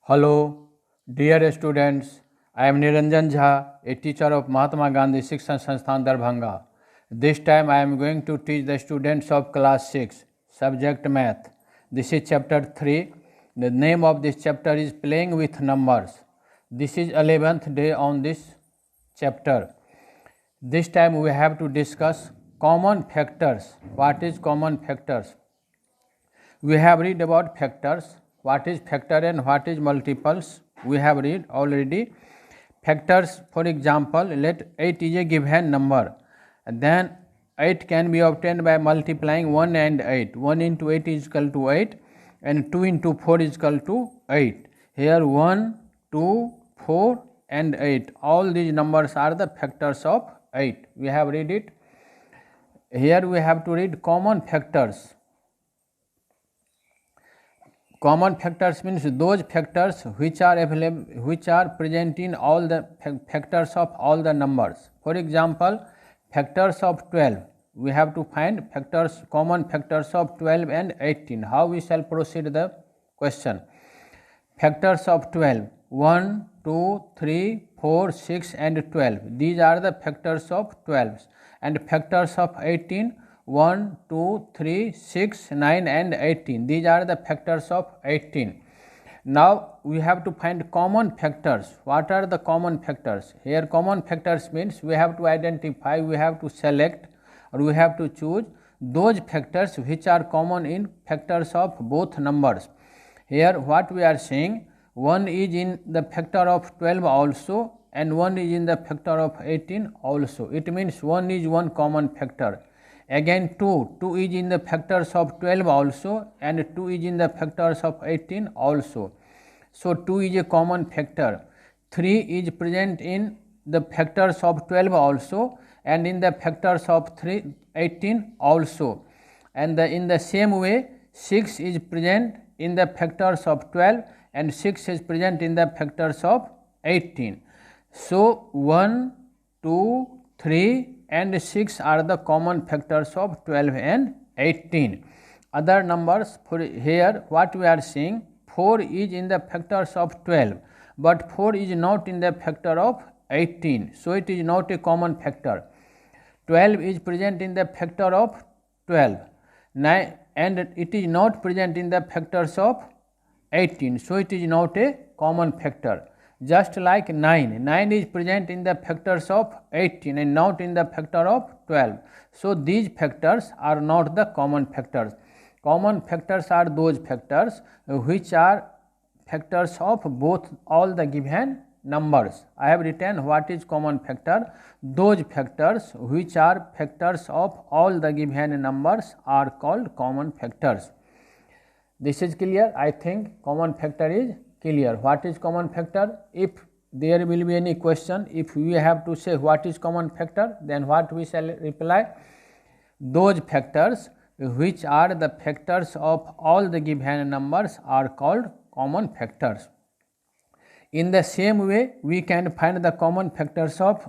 Hello, dear students. I am Niranjan Jha, a teacher of Mahatma Gandhi Shikshan Sansthan Darbhanga. This time I am going to teach the students of class 6, subject math. This is chapter 3. The name of this chapter is Playing with Numbers. This is 11th day on this chapter. This time we have to discuss common factors. What is common factors? We have read about factors. What is factor and what is multiples? We have read already. Factors, for example, let 8 is a given number. Then 8 can be obtained by multiplying 1 and 8. 1 into 8 is equal to 8 and 2 into 4 is equal to 8. Here 1, 2, 4 and 8. All these numbers are the factors of 8. We have read it. Here we have to read common factors. Common factors means those factors which are available, which are present in all the factors of all the numbers. For example, factors of 12. We have to find factors, common factors of 12 and 18. How we shall proceed the question? Factors of 12. 1, 2, 3, 4, 6 and 12. These are the factors of 12. And factors of 18. 1, 2, 3, 6, 9 and 18. These are the factors of 18. Now we have to find common factors. What are the common factors? Here common factors means we have to identify, we have to select or we have to choose those factors which are common in factors of both numbers. Here what we are saying, 1 is in the factor of 12 also and 1 is in the factor of 18 also. It means 1 is one common factor. Again 2 is in the factors of 12 also and 2 is in the factors of 18 also. So 2 is a common factor. 3 is present in the factors of 12 also and in the factors of 18 also. And in the same way 6 is present in the factors of 12 and 6 is present in the factors of 18. So 1, 2, 3 and 6 are the common factors of 12 and 18. Other numbers, for here what we are seeing, 4 is in the factors of 12 but 4 is not in the factor of 18. So it is not a common factor. 12 is present in the factor of 12 and it is not present in the factors of 18. So it is not a common factor. Just like 9 is present in the factors of 18 and not in the factor of 12. So these factors are not the common factors. Common factors are those factors which are factors of both all the given numbers. I have written what is common factor. Those factors which are factors of all the given numbers are called common factors. This is clear. I think common factor is clear. What is common factor? If there will be any question, if we have to say what is common factor, then what we shall reply? Those factors which are the factors of all the given numbers are called common factors. In the same way, we can find the common factors of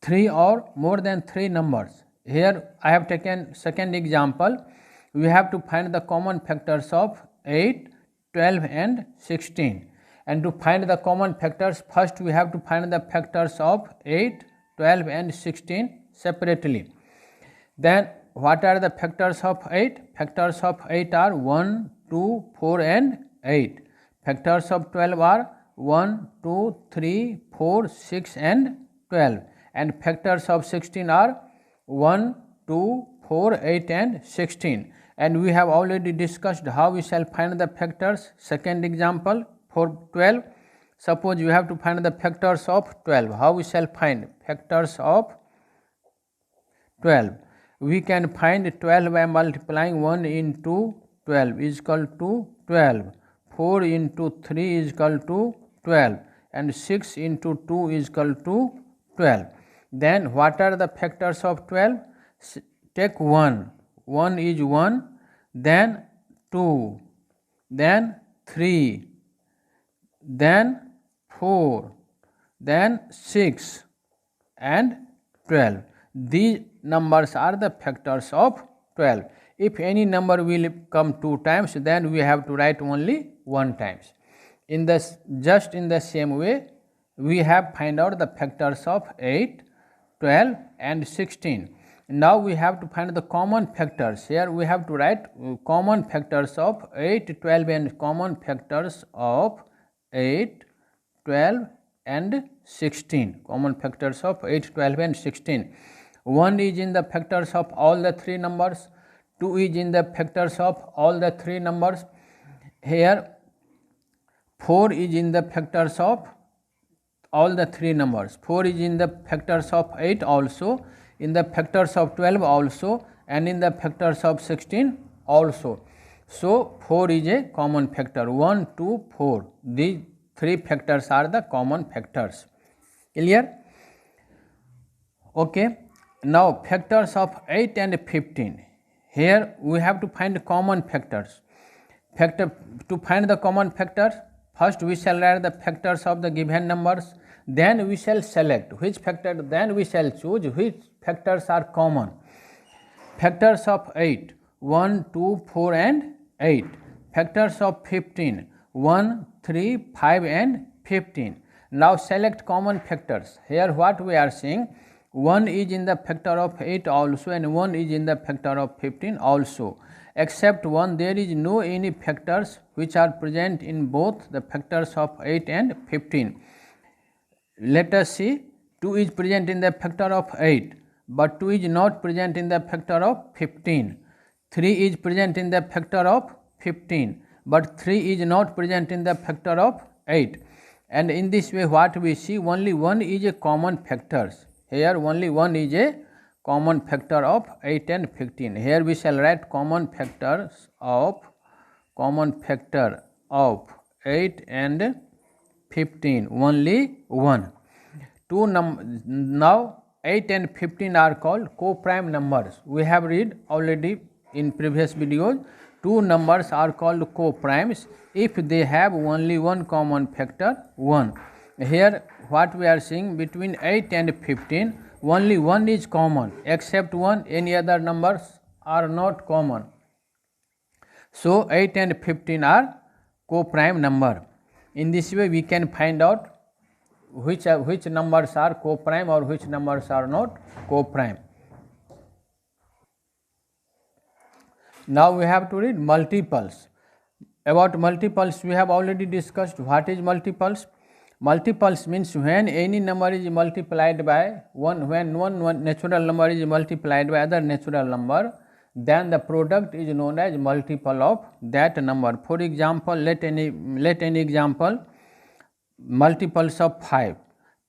3 or more than 3 numbers. Here I have taken second example. We have to find the common factors of 8, 12 and 16. And to find the common factors, first we have to find the factors of 8, 12 and 16 separately. Then what are the factors of 8? Factors of 8 are 1, 2, 4 and 8. Factors of 12 are 1, 2, 3, 4, 6 and 12. And factors of 16 are 1, 2, 4, 8 and 16. And we have already discussed how we shall find the factors. Second example for 12. Suppose you have to find the factors of 12. How we shall find factors of 12? We can find 12 by multiplying 1 into 12 is equal to 12. 4 into 3 is equal to 12. And 6 into 2 is equal to 12. Then what are the factors of 12? Take 1. 1 is 1, then 2, then 3, then 4, then 6 and 12. These numbers are the factors of 12. If any number will come 2 times, then we have to write only 1 times. just in the same way, we have find out the factors of 8, 12 and 16. Now we have to find the common factors. Here we have to write common factors of 8, 12 and common factors of 8, 12 and 16. Common factors of 8, 12 and 16. 1 is in the factors of all the 3 numbers. 2 is in the factors of all the 3 numbers. Here 4 is in the factors of all the 3 numbers. 4 is in the factors of 8 also, in the factors of 12 also, and in the factors of 16 also. So 4 is a common factor. 1, 2, 4. These 3 factors are the common factors. Clear? Okay. Now factors of 8 and 15. Here we have to find common factors. To find the common factors, first we shall write the factors of the given numbers, then we shall select which factor, then we shall choose which factors are common. Factors of 8, 1, 2, 4 and 8. Factors of 15, 1, 3, 5 and 15. Now select common factors. Here what we are seeing, 1 is in the factor of 8 also and 1 is in the factor of 15 also. Except 1, there is no any factors which are present in both the factors of 8 and 15. Let us see, 2 is present in the factor of 8, but 2 is not present in the factor of 15. 3 is present in the factor of 15, but 3 is not present in the factor of 8. And in this way what we see, only 1 is a common factors. Here only 1 is a common factor of 8 and 15. Here we shall write common factor of 8 and 15, only 1. Now 8 and 15 are called co-prime numbers. We have read already in previous videos. 2 numbers are called co-primes if they have only one common factor, 1. Here what we are seeing, between 8 and 15 only 1 is common, except 1 any other numbers are not common. So 8 and 15 are co-prime number. In this way we can find out which numbers are co-prime or which numbers are not co-prime. Now we have to read multiples. About multiples we have already discussed. What is multiples? Multiples means when any number is multiplied by one natural number is multiplied by other natural number, then the product is known as multiple of that number. For example, let any example, multiples of 5.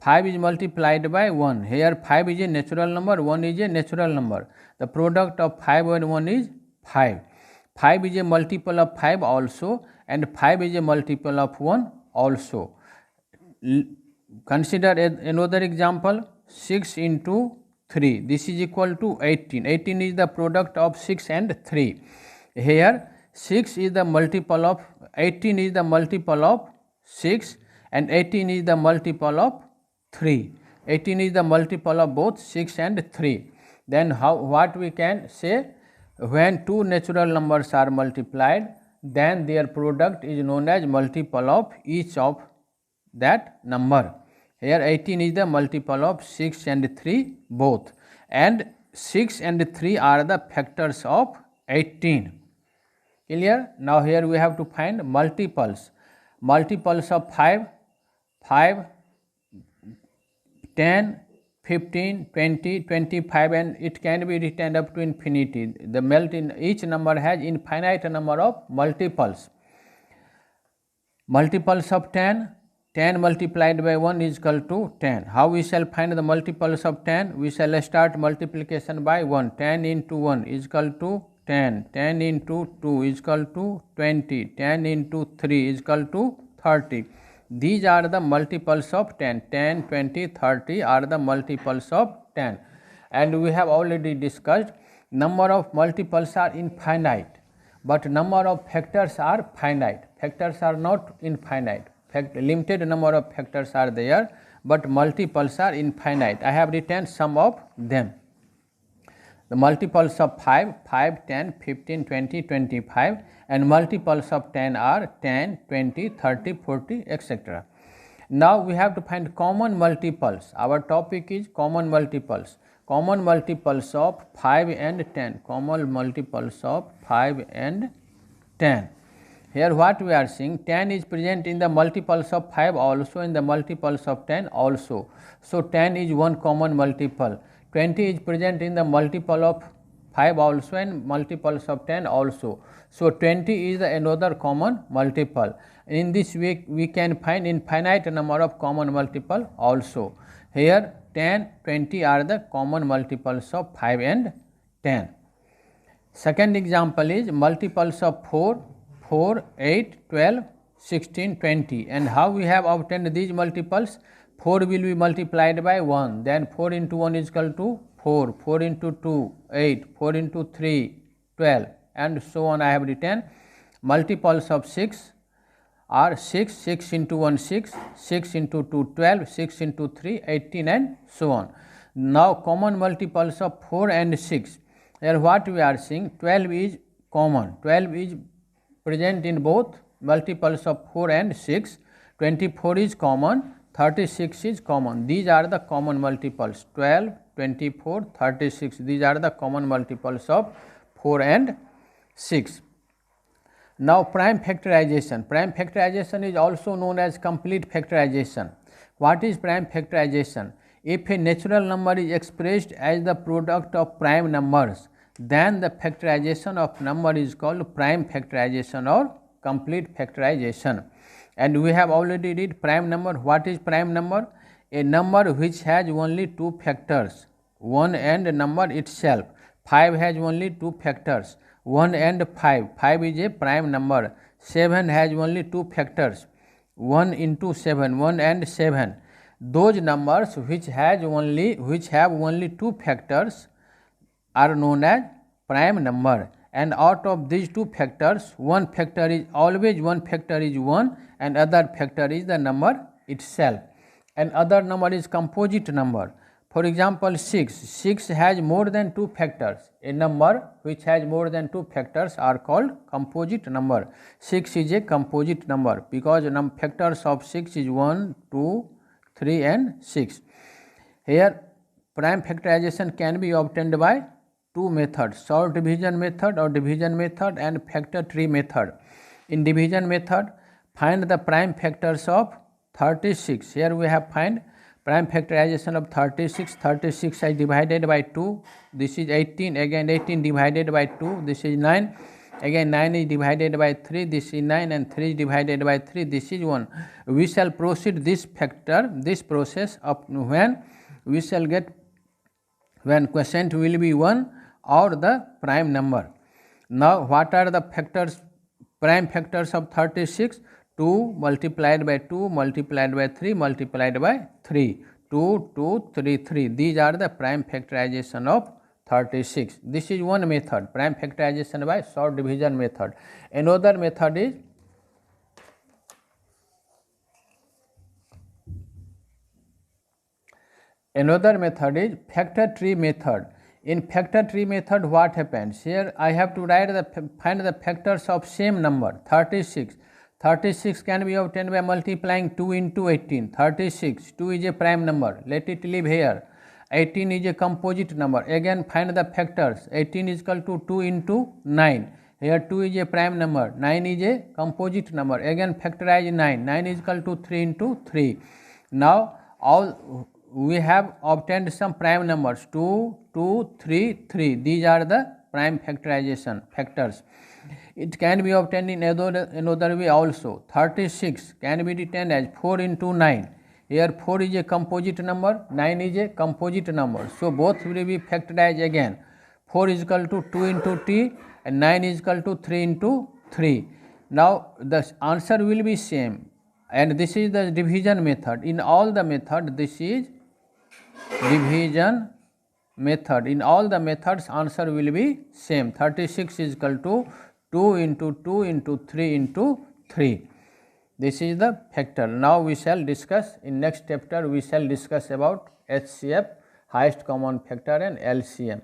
5 is multiplied by 1. Here 5 is a natural number, 1 is a natural number. The product of 5 and 1 is 5. 5 is a multiple of 5 also, and 5 is a multiple of 1 also. Consider another example, 6 into 3. This is equal to 18. 18 is the product of 6 and 3. Here 6 is the multiple of 18 is the multiple of 6 and 18 is the multiple of 3. 18 is the multiple of both 6 and 3. Then what we can say, when 2 natural numbers are multiplied, then their product is known as multiple of each of that number. Here 18 is the multiple of 6 and 3 both, and 6 and 3 are the factors of 18. Clear? Now here we have to find multiples. Multiples of 5, 10, 15, 20, 25, and it can be written up to infinity. Each number has infinite number of multiples. Multiples of 10, 10 multiplied by 1 is equal to 10. How we shall find the multiples of 10? We shall start multiplication by 1. 10 into 1 is equal to 10. 10 into 2 is equal to 20. 10 into 3 is equal to 30. These are the multiples of 10. 10, 20, 30 are the multiples of 10. And we have already discussed, number of multiples are infinite, but number of factors are finite. Factors are not infinite. Limited number of factors are there, but multiples are infinite. I have written some of them. The multiples of 5, 5, 10, 15, 20, 25, and multiples of 10 are 10, 20, 30, 40, etc. Now we have to find common multiples. Our topic is common multiples. Common multiples of 5 and 10. Common multiples of 5 and 10. Here what we are seeing, 10 is present in the multiples of 5 also, in the multiples of 10 also. So 10 is one common multiple. 20 is present in the multiple of 5 also and multiples of 10 also. So 20 is another common multiple. In this way we can find infinite number of common multiple also. Here 10, 20 are the common multiples of 5 and 10. Second example is multiples of 4, 4, 8, 12, 16, 20. And how we have obtained these multiples? 4 will be multiplied by 1, then 4 into 1 is equal to 4, 4 into 2, 8, 4 into 3, 12, and so on. I have written multiples of 6 are 6, 6 into 1 6, 6 into 2 12, 6 into 3 18, and so on. Now common multiples of 4 and 6. Here what we are seeing, 12 is common, 12 is present in both multiples of 4 and 6, 24 is common, 36 is common. These are the common multiples, 12, 24, 36. These are the common multiples of 4 and 6. Now prime factorization. Prime factorization is also known as complete factorization. What is prime factorization? If a natural number is expressed as the product of prime numbers, then the factorization of number is called prime factorization or complete factorization. And we have already read prime number. What is prime number? A number which has only two factors, 1 and number itself. 5 has only two factors, 1 and 5. 5 is a prime number. 7 has only two factors, 1 into 7, 1 and 7. Those numbers which have only two factors are known as prime number. And out of these two factors, one factor is 1 and other factor is the number itself, and other number is composite number. For example, 6 has more than two factors. A number which has more than two factors are called composite number. 6 is a composite number because factors of 6 is 1, 2, 3 and 6. Here prime factorization can be obtained by two methods, short division method or division method and factor tree method. In division method, find the prime factors of 36. Here we have find prime factorization of 36. 36 is divided by 2. This is 18. Again 18 divided by 2. This is 9. Again 9 is divided by 3. This is 9 and 3 is divided by 3. This is 1. We shall proceed this process of when we shall get when quotient will be 1 or the prime number. Now what are the factors, prime factors of 36? 2 multiplied by 2 multiplied by 3 multiplied by 3. 2, 2, 3, 3. These are the prime factorization of 36. This is one method, prime factorization by short division method. Another method is factor tree method. In factor tree method, what happens? Here I have to find the factors of same number, 36. 36 can be obtained by multiplying 2 into 18. 36, 2 is a prime number. Let it live here. 18 is a composite number. Again find the factors. 18 is equal to 2 into 9. Here 2 is a prime number. 9 is a composite number. Again factorize 9. 9 is equal to 3 into 3. Now we have obtained some prime numbers, 2, 2, 3, 3. These are the prime factorization factors. It can be obtained in another way also. 36 can be written as 4 into 9. Here 4 is a composite number, 9 is a composite number. So both will be factorized again. 4 is equal to 2 into t and 9 is equal to 3 into 3. Now the answer will be same, and this is the division method. In all the method, this is division method. In all the methods, answer will be same. 36 is equal to 2 into 2 into 3 into 3. This is the factor. Now we shall discuss, in next chapter we shall discuss about HCF, highest common factor, and LCM.